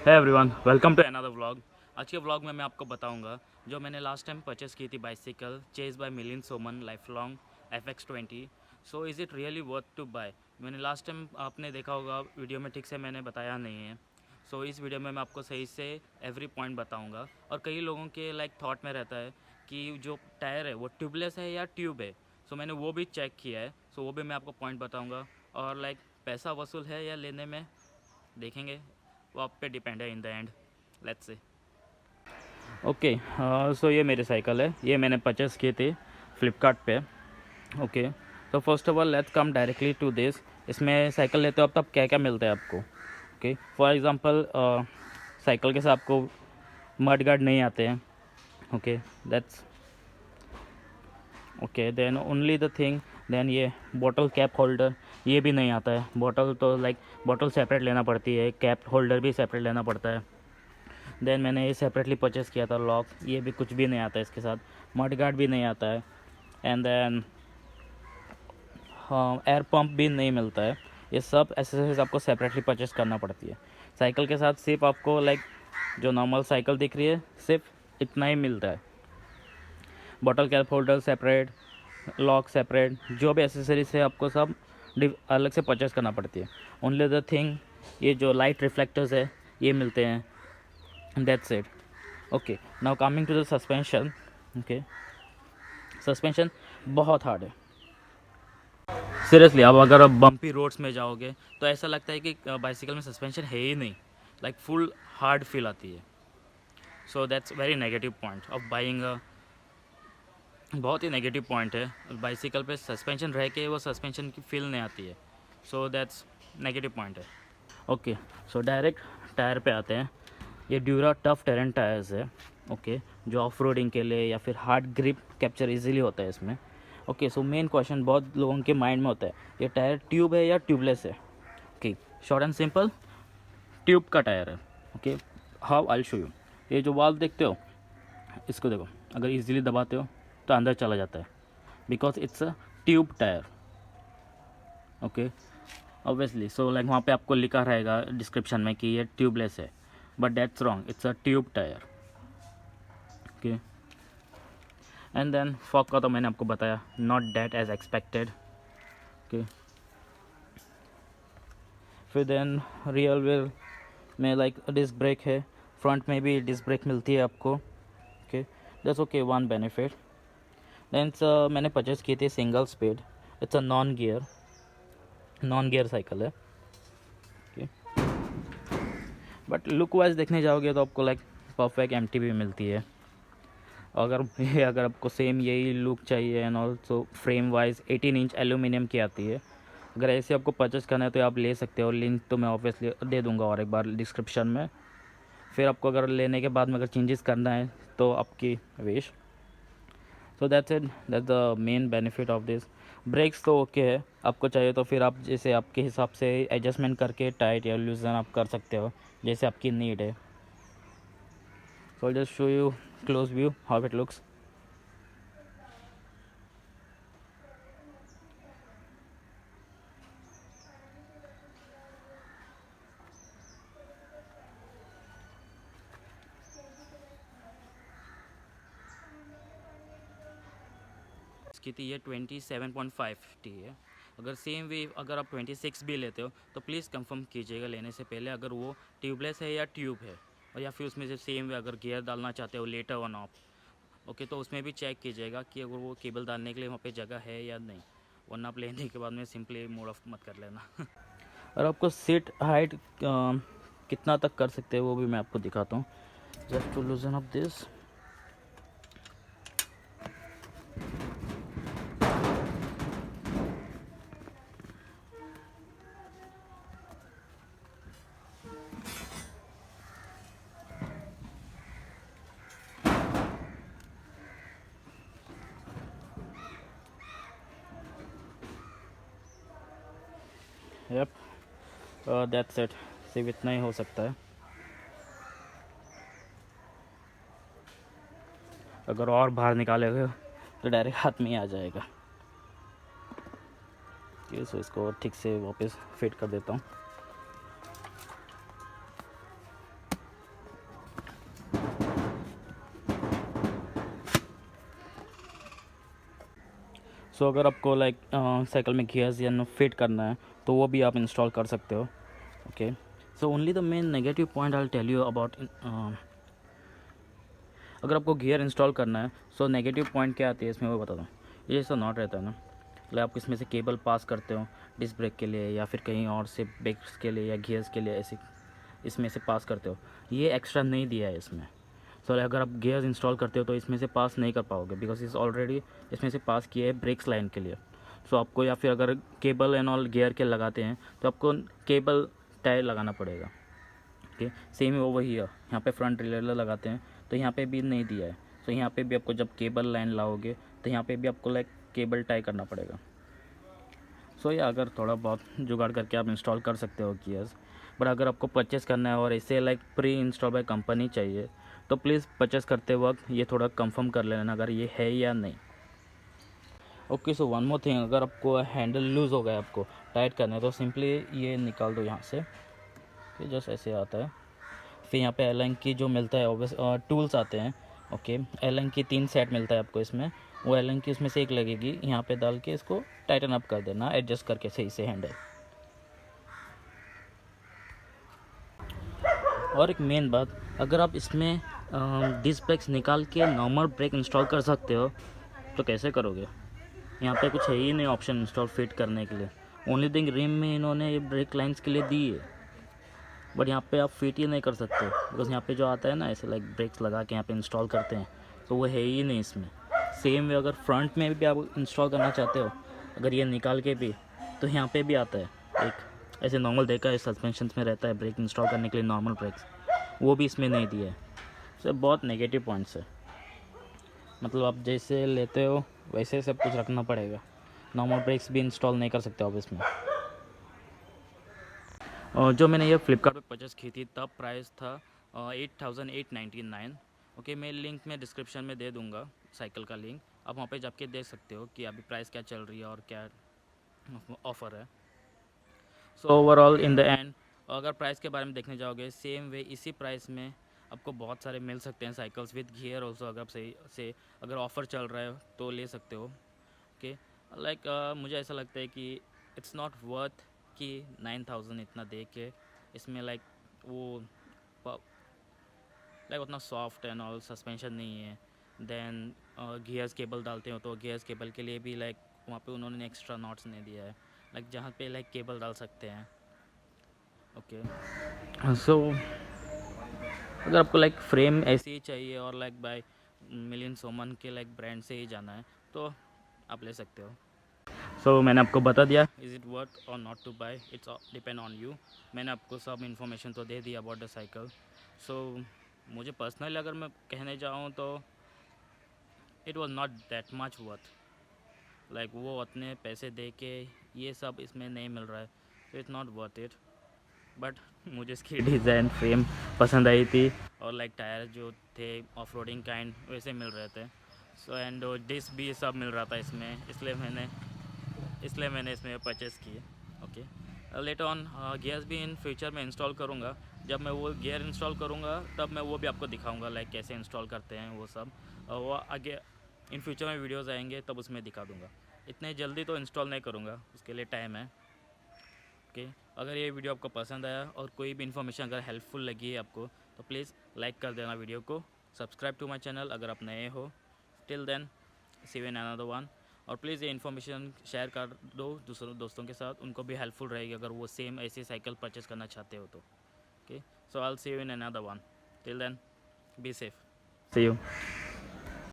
है everyone, welcome to another vlog. आज के व्लॉग में मैं आपको बताऊंगा जो मैंने लास्ट टाइम परचेस की थी bicycle chase by Milind Soman life long FX20। So is it really worth to buy. मैंने लास्ट टाइम आपने देखा होगा वीडियो में ठीक से मैंने बताया नहीं है। सो इस वीडियो में मैं आपको सही से एवरी पॉइंट बताऊँगा। और कई लोगों के थॉट में रहता है कि जो टायर है वो ट्यूबलेस है या ट्यूब है। सो मैंने वो भी चेक किया है, सो वो भी मैं आपको पॉइंट बताऊँगा। और पैसा वसूल है या लेने में, देखेंगे, वो आप पे डिपेंड है in the end. Let's say okay. So ये मेरी साइकिल है, ये मैंने परचेस की थी फ्लिपकार्ट पे। ओके, तो first of all let's come directly to this. इसमें साइकिल लेते हो अब तब क्या क्या मिलता है आपको। ओके, फॉर एग्जांपल साइकिल के साथ आपको मड गार्ड नहीं आते हैं। Okay, that's okay. Then only the thing, then ये बॉटल कैप होल्डर ये भी नहीं आता है। बॉटल तो बॉटल सेपरेट लेना पड़ती है, कैप होल्डर भी सेपरेट लेना पड़ता है। देन मैंने ये सेपरेटली परचेस किया था लॉक, ये भी कुछ भी नहीं आता है इसके साथ। मड गार्ड भी नहीं आता है। एंड देन एयर पंप भी नहीं मिलता है। ये सब एसेसरीज आपको सेपरेटली परचेस करना पड़ती है। साइकिल के साथ सिर्फ आपको जो नॉर्मल साइकिल दिख रही है सिर्फ इतना ही मिलता है। Bottle cap holder separate, lock separate, जो भी एसेसरीज है आपको सब अलग से परचेस करना पड़ती है। ओनली द थिंग, ये जो लाइट रिफ्लेक्टर्स है ये मिलते हैं। That's it. Okay, now coming to the suspension. Okay, suspension बहुत हार्ड है सीरियसली। अब अगर आप बम्पी रोड्स में जाओगे तो ऐसा लगता है कि बाइसिकल में सस्पेंशन है ही नहीं, फुल हार्ड फील आती है। So that's very negative point of buying. बहुत ही नेगेटिव पॉइंट है, बाइसिकल पे सस्पेंशन रह के वो सस्पेंशन की फील नहीं आती है। सो दैट्स नेगेटिव पॉइंट है। ओके, सो डायरेक्ट टायर पे आते हैं। ये ड्यूरा टफ टेरेन टायर्स है। ओके, जो ऑफ रोडिंग के लिए या फिर हार्ड ग्रिप कैप्चर इजीली होता है इसमें। ओके, सो मेन क्वेश्चन बहुत लोगों के माइंड में होता है, ये टायर ट्यूब है या ट्यूबलेस है। Okay, short and simple, tube का टायर है। Okay, how I show you. ये जो वाल्व देखते हो, इसको देखो, अगर इजीली दबाते हो तो अंदर चला जाता है, because it's a tube tyre. Okay, obviously. So वहाँ पे आपको लिखा रहेगा डिस्क्रिप्शन में कि ये ट्यूबलेस है, but that's wrong, it's a tube tyre. Okay, and then fork का तो मैंने आपको बताया, not that as expected. Okay, फिर देन रियल व्हील में डिस्क ब्रेक है, फ्रंट में भी डिस्क ब्रेक मिलती है आपको। Okay, that's okay, one benefit. Then मैंने परचेस की थी single speed, it's a non gear cycle है। ओके, बट लुक वाइज देखने जाओगे तो आपको परफेक्ट MTB मिलती है। अगर आपको सेम यही लुक चाहिए and also frame wise 18 inch aluminium की आती है, अगर ऐसे आपको परचेस करना है तो आप ले सकते हो। लिंक तो मैं ऑब्वियसली दे दूंगा और एक बार डिस्क्रिप्शन में। फिर आपको अगर लेने के बाद में अगर चेंजेस करना है तो आपकी wish. So that's it, that's the main benefit of this. Brakes तो ओके है, आपको चाहिए तो फिर आप जैसे आपके हिसाब से एडजस्टमेंट करके टाइट या लूजन आप कर सकते हो, जैसे आपकी नीड है। So just show you close view how it looks. इसकी थी ये 27.5 है। अगर सेम वे अगर आप 26 भी लेते हो तो प्लीज़ कंफर्म कीजिएगा लेने से पहले अगर वो ट्यूबलेस है या ट्यूब है, और या फिर उसमें से सेम वे अगर गियर डालना चाहते हो लेटर वन ऑफ। ओके, तो उसमें भी चेक कीजिएगा कि अगर वो केबल डालने के लिए वहाँ पे जगह है या नहीं, वरना आप लेने के बाद में सिंपली मोड ऑफ मत कर लेना। और आपको सीट हाइट कितना तक कर सकते हैं वो भी मैं आपको दिखाता हूँ। Just to loosen up this. Yup, that's it, सिर्फ इतना ही हो सकता है। अगर और बाहर निकालेगा तो डायरेक्ट हाथ में ही आ जाएगा। ये सो इसको ठीक से वापस फिट कर देता हूँ। सो अगर आपको लाइक साइकिल में गियर्स या फिट करना है तो वो भी आप इंस्टॉल कर सकते हो। Okay, so only the main negative point I will tell you about, अगर आपको गियर इंस्टॉल करना है सो नेगेटिव पॉइंट क्या आती है इसमें वो बता दूँ। ये ऐसा नॉट रहता है ना, मतलब आप इसमें से केबल पास करते हो डिस्क ब्रेक के लिए या फिर कहीं और से ब्रेक्स के लिए या गियर्स के लिए, ऐसे इसमें से पास करते हो, ये एक्स्ट्रा नहीं दिया है इसमें। सो अगर आप गियर्स इंस्टॉल करते हो तो इसमें से पास नहीं कर पाओगे, बिकॉज इस ऑलरेडी इसमें से पास किए है ब्रेक्स लाइन के लिए। सो आपको, या फिर अगर केबल एंड ऑल गियर के लगाते हैं तो आपको केबल टायर लगाना पड़ेगा। ओके, सेम ही वही है, यहाँ पे फ्रंट रिलेटर लगाते हैं तो यहाँ पे भी नहीं दिया है। सो यहाँ पे भी आपको जब केबल लाइन लाओगे तो यहाँ पे भी आपको लाइक केबल टाई करना पड़ेगा। सो या अगर थोड़ा बहुत जुगाड़ करके आप इंस्टॉल कर सकते हो गियर्स, बट अगर आपको परचेस करना है और इसे like pre install by company चाहिए तो प्लीज़ परचेस करते वक्त ये थोड़ा कंफर्म कर लेना अगर ये है या नहीं। Okay, so one more thing, अगर आपको हैंडल लूज़ हो गया, आपको टाइट करना है तो सिंपली ये निकाल दो यहाँ से, फिर जस्ट ऐसे आता है। फिर यहाँ पे एलन की जो मिलता है ऑब्वियस टूल्स आते हैं। ओके, एलन की 3 सेट मिलता है आपको इसमें, वो एलन की उसमें से एक लगेगी, यहाँ पे डाल के इसको टाइटन अप कर देना एडजस्ट करके सही से हैंडल। और एक मेन बात, अगर आप इसमें डिस्क ब्रेक्स निकाल के नॉर्मल ब्रेक इंस्टॉल कर सकते हो तो कैसे करोगे? यहाँ पे कुछ है ही नहीं ऑप्शन इंस्टॉल फिट करने के लिए। ओनली थिंग रिम में इन्होंने ये ब्रेक लाइंस के लिए दी है, बट यहाँ पे आप फिट ही नहीं कर सकते बिकॉज यहाँ पे जो आता है ना ऐसे लाइक ब्रेक्स लगा के यहाँ पे इंस्टॉल करते हैं तो वो है ही नहीं इसमें। सेम वे अगर फ्रंट में भी आप इंस्टॉल करना चाहते हो, अगर ये निकाल के भी, तो यहाँ पे भी आता है एक ऐसे नॉर्मल देखा है सस्पेंशन में रहता है ब्रेक इंस्टॉल करने के लिए नॉर्मल ब्रेक्स, वो भी इसमें नहीं दिया है। सो बहुत नेगेटिव पॉइंट्स है, मतलब आप जैसे लेते हो वैसे सब कुछ रखना पड़ेगा, नॉर्मल ब्रेक्स भी इंस्टॉल नहीं कर सकते आप इसमें। और जो मैंने ये फ्लिपकार्ट पे परचेस की थी तब प्राइस था 8899। ओके, मैं लिंक में डिस्क्रिप्शन में दे दूँगा साइकिल का लिंक, आप वहाँ पे जाके देख सकते हो कि अभी प्राइस क्या चल रही है और क्या ऑफ़र है। So overall in the and, अगर प्राइस के बारे में देखने जाओगे सेम वे इसी प्राइस में आपको बहुत सारे मिल सकते हैं साइकिल्स विद गियर ऑल्सो, अगर आप सही से अगर ऑफ़र चल रहा है तो ले सकते हो। ओके, लाइक मुझे ऐसा लगता है कि इट्स नॉट वर्थ कि 9000 इतना दे के इसमें लाइक वो लाइक उतना सॉफ्ट एंड ऑल सस्पेंशन नहीं है। देन गियर्स केबल डालते हो तो गियर्स केबल के लिए भी लाइक वहाँ पे उन्होंने एक्स्ट्रा नॉट्स नहीं दिया है, लाइक जहाँ पे लाइक केबल डाल सकते हैं। ओके, सो अगर आपको लाइक फ्रेम ऐसे ही चाहिए और लाइक बाय मिलियन सोमन के लाइक ब्रांड से ही जाना है तो आप ले सकते हो। सो मैंने आपको बता दिया इज़ इट वर्थ और not to buy, it's depend on you. मैंने आपको सब इन्फॉर्मेशन तो दे दी अबाउट द साइकिल। सो मुझे पर्सनली अगर मैं कहने जाऊँ तो it was not that much worth, like वो उतने पैसे दे के ये सब इसमें नहीं मिल रहा है, तो it's not worth it. But मुझे इसकी डिज़ाइन फ्रेम पसंद आई थी और लाइक टायर जो थे ऑफ रोडिंग काइंड वैसे मिल रहे थे। सो एंड डिस्क भी सब मिल रहा था इसमें, इसलिए मैंने इसमें परचेस किए। ओके, लेटर ऑन गियर्स भी इन फ्यूचर में इंस्टॉल करूँगा, जब मैं वो गियर इंस्टॉल करूँगा तब मैं वो भी आपको दिखाऊँगा लाइक कैसे इंस्टॉल करते हैं वो सब, और वो आगे इन फ्यूचर में वीडियोज़ आएंगे तब उसमें दिखा दूँगा। इतने जल्दी तो इंस्टॉल नहीं करूँगा, उसके लिए टाइम है। ओके, अगर ये वीडियो आपको पसंद आया और कोई भी इन्फॉर्मेशन अगर हेल्पफुल लगी है आपको तो प्लीज़ लाइक कर देना वीडियो को, सब्सक्राइब टू माय चैनल अगर आप नए हो। Till then see you in another one, और प्लीज़ ये इन्फॉर्मेशन शेयर कर दो दूसरों दोस्तों के साथ, उनको भी हेल्पफुल रहेगी अगर वो सेम ऐसी साइकिल परचेस करना चाहते हो तो। Okay, so I will see you in another one, till then be safe, see you.